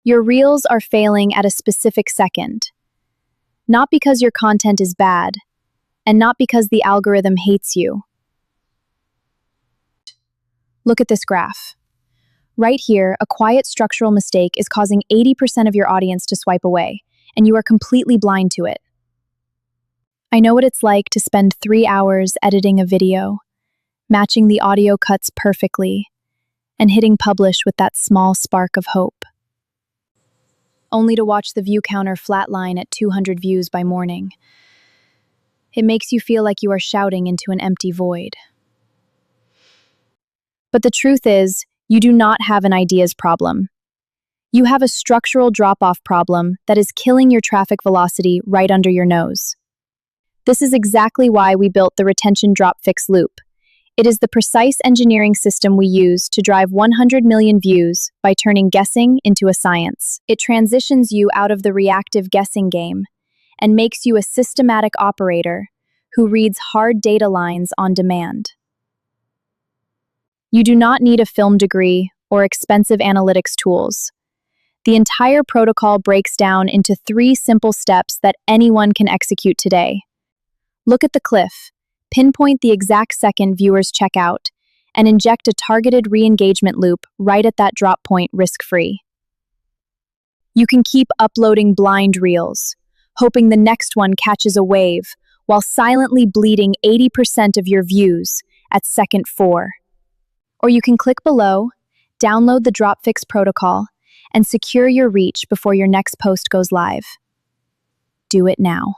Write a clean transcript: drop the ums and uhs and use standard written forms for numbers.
Your reels are failing at a specific second. Not because your content is bad, and not because the algorithm hates you. Look at this graph. Right here, a quiet structural mistake is causing 80% of your audience to swipe away, and you are completely blind to it. I know what it's like to spend 3 hours editing a video, matching the audio cuts perfectly, and hitting publish with that small spark of hope, only to watch the view counter flatline at 200 views by morning. It makes you feel like you are shouting into an empty void. But the truth is, you do not have an ideas problem. You have a structural drop-off problem that is killing your traffic velocity right under your nose. This is exactly why we built the retention drop fix loop. It is the precise engineering system we use to drive 100 million views by turning guessing into a science. It transitions you out of the reactive guessing game and makes you a systematic operator who reads hard data lines on demand. You do not need a film degree or expensive analytics tools. The entire protocol breaks down into 3 simple steps that anyone can execute today. Look at the cliff, pinpoint the exact second viewers check out, and inject a targeted re-engagement loop right at that drop point risk-free. You can keep uploading blind reels, hoping the next one catches a wave, while silently bleeding 80% of your views at second 4. Or you can click below, download the DropFix protocol, and secure your reach before your next post goes live. Do it now.